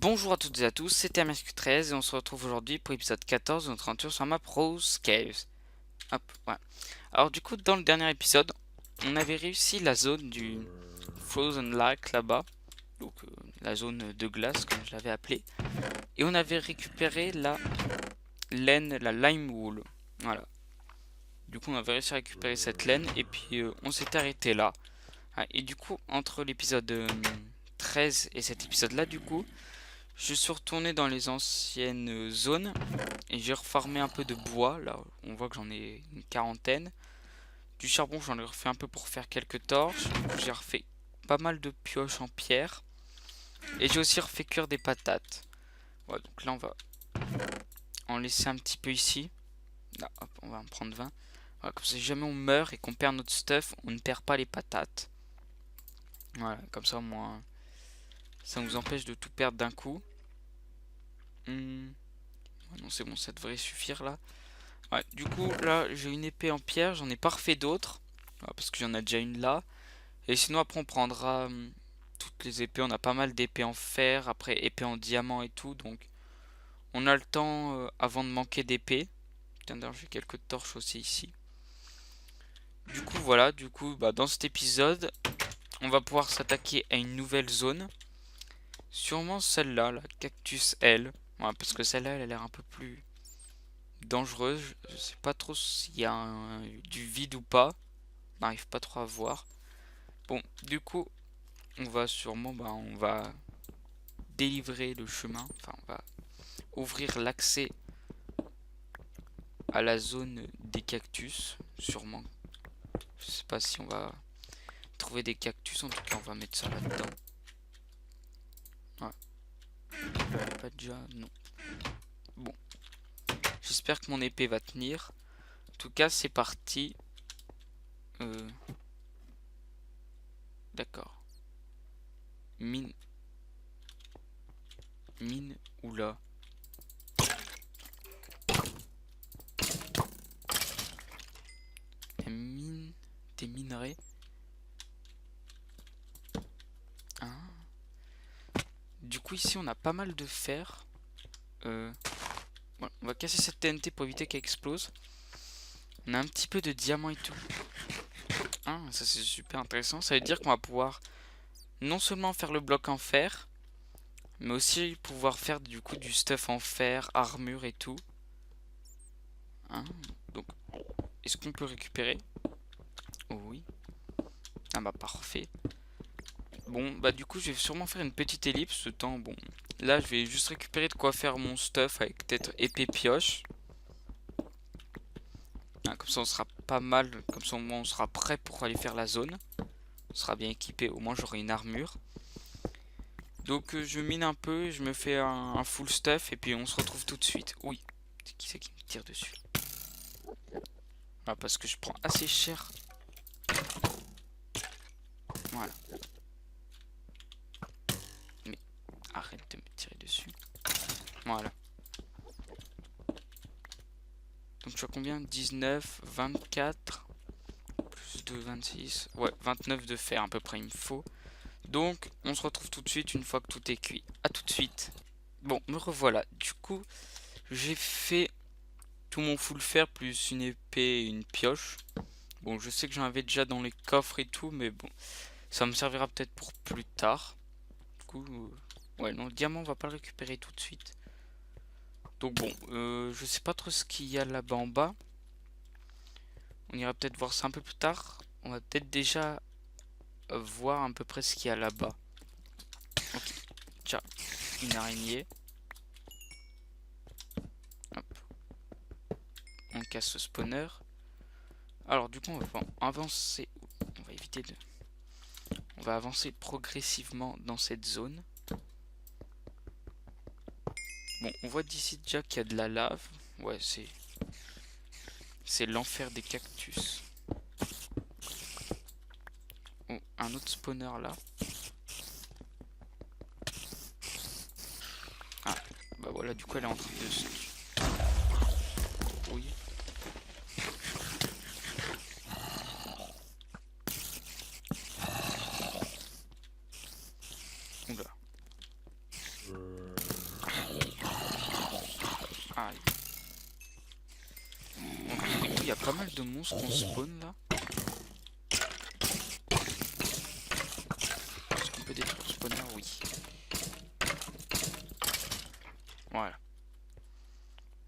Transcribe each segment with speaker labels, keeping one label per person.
Speaker 1: Bonjour à toutes et à tous, c'était MSQ13 et on se retrouve aujourd'hui pour l'épisode 14 de notre aventure sur la map Rose Caves. Hop, voilà. Alors du coup, dans le dernier épisode, on avait réussi la zone du Frozen Lake là-bas, donc la zone de glace comme je l'avais appelée, et on avait récupéré la laine, la lime wool. Voilà. Du coup, on avait réussi à récupérer cette laine et puis on s'était arrêté là. Ah, et du coup, entre l'épisode 13 et cet épisode-là, du coup, je suis retourné dans les anciennes zones et j'ai reformé un peu de bois. Là, on voit que j'en ai une quarantaine. Du charbon, j'en ai refait un peu pour faire quelques torches. Du coup, j'ai refait pas mal de pioches en pierre. Et j'ai aussi refait cuire des patates. Voilà, donc là, on va en laisser un petit peu ici. Là, hop, on va en prendre 20. Voilà, comme ça, si jamais on meurt et qu'on perd notre stuff, on ne perd pas les patates. Voilà, comme ça, au moins, ça nous empêche de tout perdre d'un coup. Non, c'est bon, ça devrait suffire là. Ouais, du coup, là, j'ai une épée en pierre, j'en ai pas refait d'autres. Parce qu'il y en a déjà une là. Et sinon, après, on prendra toutes les épées. On a pas mal d'épées en fer, après épées en diamant et tout. Donc, on a le temps avant de manquer d'épées. Tiens, d'ailleurs, j'ai quelques torches aussi ici. Du coup, voilà. Du coup, bah, dans cet épisode, on va pouvoir s'attaquer à une nouvelle zone. Sûrement celle-là, la Cactus L. Ouais, parce que celle-là, elle a l'air un peu plus dangereuse. Je sais pas trop s'il y a du vide ou pas. On n'arrive pas trop à voir. Bon, du coup, on va sûrement, on va délivrer le chemin. Enfin, on va ouvrir l'accès à la zone des cactus. Sûrement. Je sais pas si on va trouver des cactus. En tout cas, on va mettre ça là-dedans. Ouais. Pas déjà, non. Bon. J'espère que mon épée va tenir. En tout cas, c'est parti. D'accord. Mine. Mine. Oula. La mine des minerais. Hein. Du coup, ici, on a pas mal de fer. Voilà, on va casser cette TNT pour éviter qu'elle explose. On a un petit peu de diamant et tout. Ah, ça c'est super intéressant. Ça veut dire qu'on va pouvoir non seulement faire le bloc en fer, mais aussi pouvoir faire du coup du stuff en fer, armure et tout. Hein, donc, est-ce qu'on peut récupérer? Oh oui. Ah bah parfait. Bon, bah du coup, je vais sûrement faire une petite ellipse. Ce temps, bon, là, je vais juste récupérer de quoi faire mon stuff avec peut-être épée pioche. Ah, comme ça, on sera pas mal. Comme ça, au moins, on sera prêt pour aller faire la zone. On sera bien équipé. Au moins, j'aurai une armure. Donc, je mine un peu. Je me fais un full stuff. Et puis, on se retrouve tout de suite. Oui. C'est qui c'est qui me tire dessus? Ah, parce que je prends assez cher. Voilà. Mais arrête de me tirer dessus. Voilà. Donc, je suis à combien? 19, 24. Plus de 26. Ouais, 29 de fer à peu près, il me faut. Donc, on se retrouve tout de suite une fois que tout est cuit. A tout de suite. Bon, me revoilà. Du coup, j'ai fait tout mon full fer plus une épée et une pioche. Bon, je sais que j'en avais déjà dans les coffres et tout, mais bon, ça me servira peut-être pour plus tard. Du coup, ouais, non, le diamant, on va pas le récupérer tout de suite. Donc bon, je sais pas trop ce qu'il y a là-bas en bas. On ira peut-être voir ça un peu plus tard. On va peut-être déjà voir à peu près ce qu'il y a là-bas. Ok, tiens, une araignée. Hop, on casse ce spawner. Alors du coup, on va avancer. On va éviter de... On va avancer progressivement dans cette zone. Bon, on voit d'ici déjà qu'il y a de la lave. Ouais, c'est l'enfer des cactus. Oh, un autre spawner là. Ah, bah voilà, du coup elle est en train de se... Oui. Oula. mal de monstres qu'on spawn là. Est-ce qu'on peut détruire le spawner? Oui. Voilà.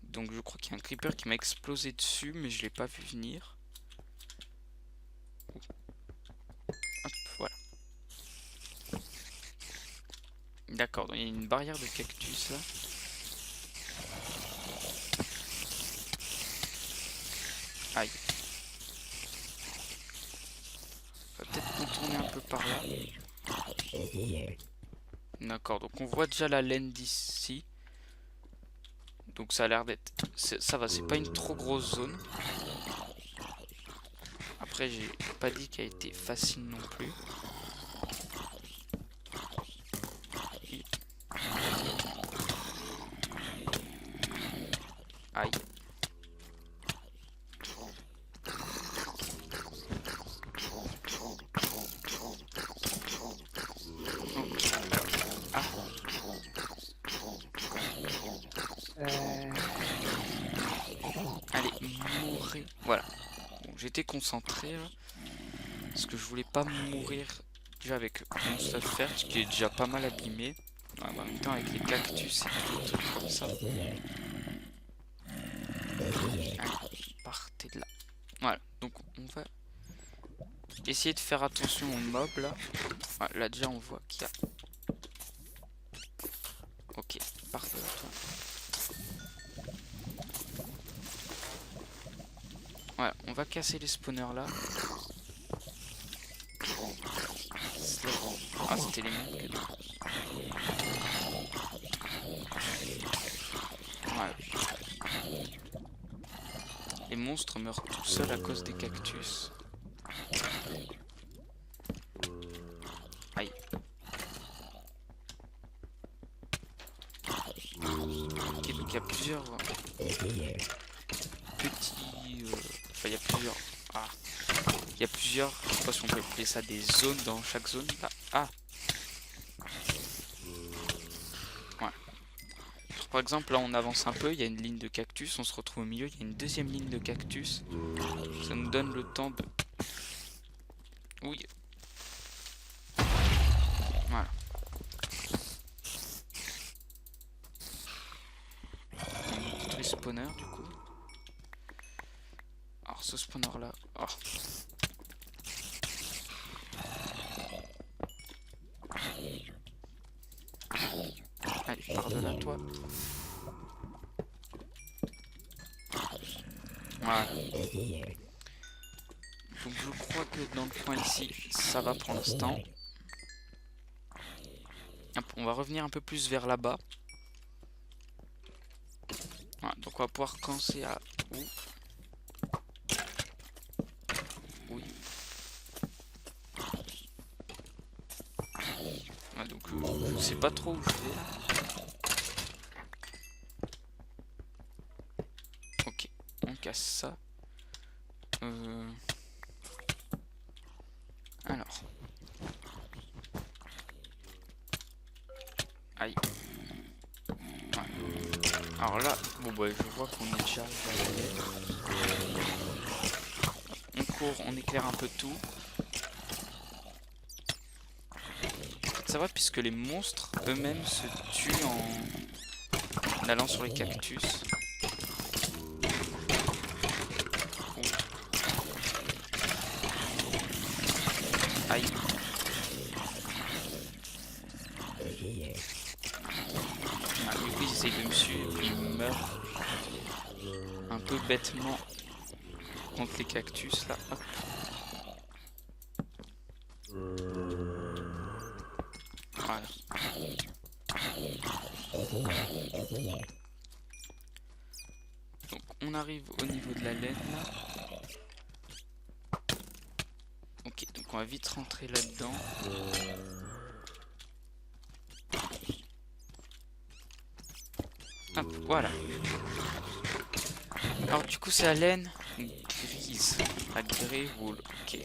Speaker 1: Donc je crois qu'il y a un creeper qui m'a explosé dessus, mais je l'ai pas vu venir. Hop, voilà. D'accord, donc il y a une barrière de cactus là. Aïe. On va peut-être contourner un peu par là. D'accord, donc on voit déjà la laine d'ici. Donc ça a l'air d'être... Ça va, c'est pas une trop grosse zone. Après, j'ai pas dit qu'elle était facile non plus. Aïe. Ah. Allez, mourrez. Voilà. Bon, j'étais concentré là. Parce que je voulais pas mourir déjà avec mon stuff fer, ce qui est déjà pas mal abîmé. Ouais, en même temps, avec les cactus et tout comme ça. Allez, partez de là. Voilà, donc on va essayer de faire attention aux mobs là. Ouais, là déjà on voit qu'il y a... Ok, partez de toi. Voilà, on va casser les spawners là. Ah, c'était les mêmes que nous. Voilà. Les monstres meurent tout seuls à cause des cactus. Aïe. Ok, donc il y a plusieurs petits... Enfin, il y a plusieurs... Ah. Il y a plusieurs... Je sais pas si on peut appeler ça des zones dans chaque zone. Là. Ah. Ouais. Par exemple, là on avance un peu, il y a une ligne de cactus, on se retrouve au milieu, il y a une deuxième ligne de cactus. Ça nous donne le temps de... Oui. Voilà. Les spawners du coup. Alors ce spawner là... Oh. Allez, pardonne à toi. Voilà. Donc je crois que dans le coin ici, ça va pour l'instant. On va revenir un peu plus vers là-bas. Voilà, donc on va pouvoir commencer à... Ouh. Oui. Ouais, donc je sais pas trop où je vais. Ok, on casse ça. Alors. Aïe. Ouais. Alors là, bon bah je vois qu'on est déjà arrivé. On court, on éclaire un peu tout. Ça va puisque les monstres eux-mêmes se tuent en allant sur les cactus. Aïe. Ah, du coup ils essayent de me suivre, ils meurent un peu bêtement contre les cactus là. Hop. Voilà. Donc on arrive au niveau de la laine là. Ok, donc on va vite rentrer là-dedans. Hop, voilà. Alors du coup c'est la laine grise. La grey wool, ok.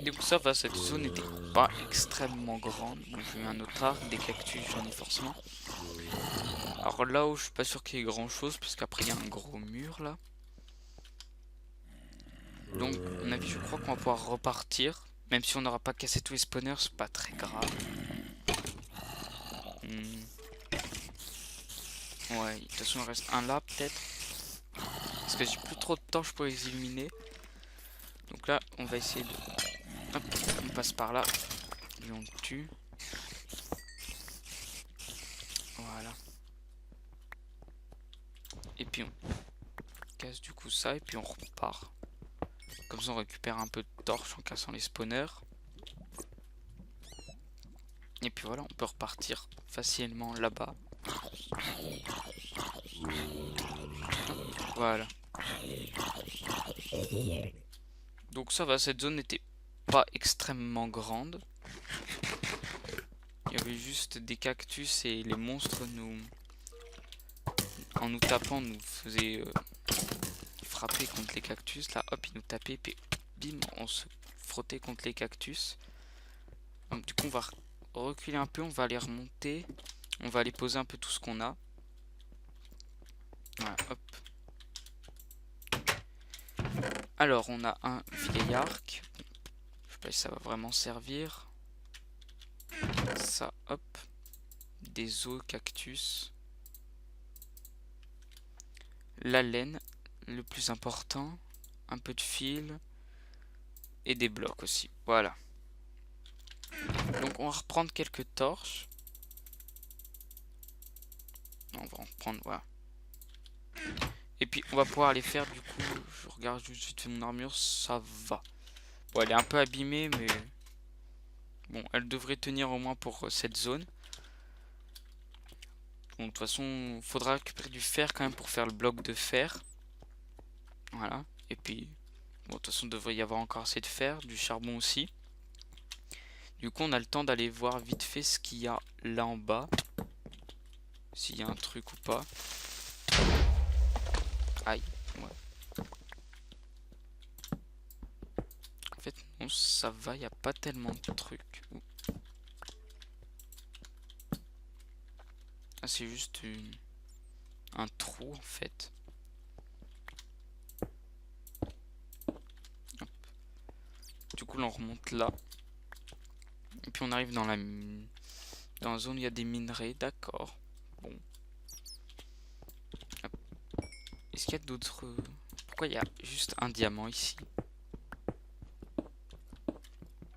Speaker 1: Du coup ça va, cette zone n'était pas extrêmement grande. Donc j'ai eu un autre arc, des cactus, j'en ai forcément. Alors là où je suis pas sûr qu'il y ait grand chose, parce qu'après il y a un gros mur là. Donc, à mon avis, je crois qu'on va pouvoir repartir. Même si on n'aura pas cassé tous les spawners, c'est pas très grave. Ouais, de toute façon, il reste un là, peut-être. Parce que j'ai plus trop de torches pour les illuminer. Donc là, on va essayer de... Hop, on passe par là. Et on le tue. Voilà. Et puis on casse du coup ça et puis on repart. Comme ça on récupère un peu de torches en cassant les spawners. Et puis voilà, on peut repartir facilement là-bas. Voilà. Donc ça va, cette zone n'était pas extrêmement grande. Il y avait juste des cactus et les monstres en nous tapant nous faisaient frapper contre les cactus. Là hop, ils nous tapaient puis bim, on se frottait contre les cactus. Donc du coup on va reculer un peu, on va aller remonter. On va aller poser un peu tout ce qu'on a. Voilà, hop. Alors on a un vieil arc. Je sais pas si ça va vraiment servir. Ça, hop. Des os cactus. La laine, le plus important. Un peu de fil. Et des blocs aussi. Voilà. Donc on va reprendre quelques torches. On va en reprendre, voilà. Et puis on va pouvoir aller faire du coup. Je regarde juste vite fait mon armure, ça va. Bon, elle est un peu abîmée, mais bon, elle devrait tenir au moins pour cette zone. Bon, de toute façon, il faudra récupérer du fer quand même pour faire le bloc de fer. Voilà. Et puis, bon, de toute façon, il devrait y avoir encore assez de fer, du charbon aussi. Du coup, on a le temps d'aller voir vite fait ce qu'il y a là en bas. S'il y a un truc ou pas. Aïe, ouais. En fait, non, ça va, il n'y a pas tellement de trucs. Ah, c'est juste un trou en fait. Hop. Du coup, là, on remonte là. Et puis on arrive dans la zone où il y a des minerais, d'accord. Bon. Est-ce qu'il y a d'autres... Pourquoi il y a juste un diamant ici?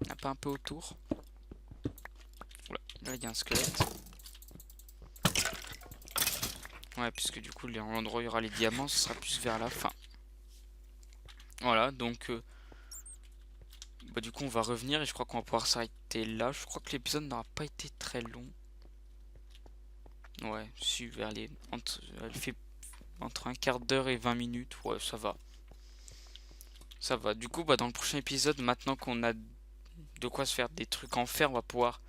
Speaker 1: Il n'y a pas un peu autour? Oula, là il y a un squelette. Ouais, puisque du coup l'endroit où il y aura les diamants, ce sera plus vers la fin. Voilà, donc... bah du coup on va revenir et je crois qu'on va pouvoir s'arrêter là. Je crois que l'épisode n'aura pas été très long. Ouais, si vers les... elle fait entre un quart d'heure et 20 minutes. Ouais, ça va. Ça va. Du coup, bah dans le prochain épisode, maintenant qu'on a de quoi se faire des trucs en fer, on va pouvoir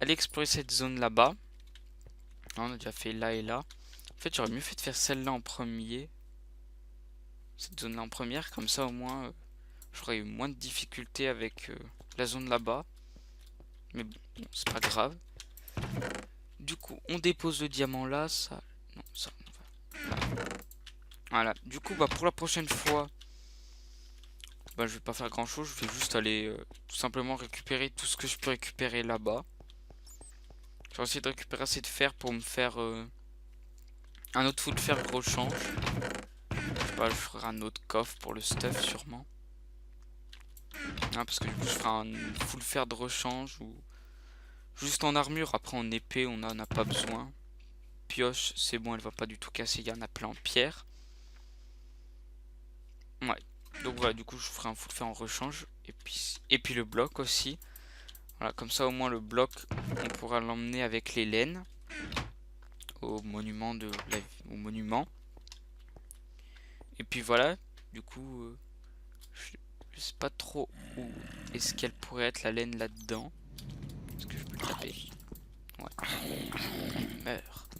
Speaker 1: aller explorer cette zone là-bas. On a déjà fait là et là. En fait, j'aurais mieux fait de faire celle-là en premier. Cette zone-là en première. Comme ça, au moins, j'aurais eu moins de difficultés avec la zone là-bas. Mais bon, c'est pas grave. Du coup, on dépose le diamant là. Ça... Non, ça... Voilà. Du coup, bah pour la prochaine fois... Bah, je vais pas faire grand chose, je vais juste aller tout simplement récupérer tout ce que je peux récupérer là-bas. Je vais essayer de récupérer assez de fer pour me faire un autre full fer gros change. Je sais pas, je ferai un autre coffre pour le stuff sûrement. Parce que du coup je ferai un full fer de rechange ou juste en armure. Après en épée on en a pas besoin. Pioche c'est bon, elle va pas du tout casser, il y en a plein en pierre. Ouais. Donc voilà, du coup je ferai un full fer en rechange. Et puis le bloc aussi. Voilà, comme ça au moins le bloc, on pourra l'emmener avec les laines au monument au monument. Et puis voilà, du coup, je sais pas trop où est-ce qu'elle pourrait être la laine là-dedans. Est-ce que je peux le taper? Ouais. Meurt.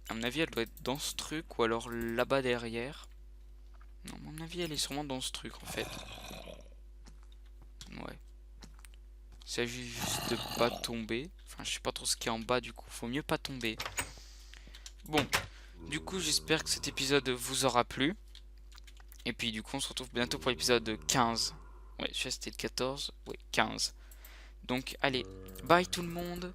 Speaker 1: À mon avis, elle doit être dans ce truc ou alors là-bas derrière. Non, à mon avis, elle est sûrement dans ce truc en fait. Ouais. Il s'agit juste de pas tomber. Enfin, je sais pas trop ce qu'il y a en bas, du coup, faut mieux pas tomber. Bon, du coup, j'espère que cet épisode vous aura plu. Et puis du coup, on se retrouve bientôt pour l'épisode 15. Ouais, je sais, c'était le 14. Ouais, 15. Donc, allez, bye tout le monde.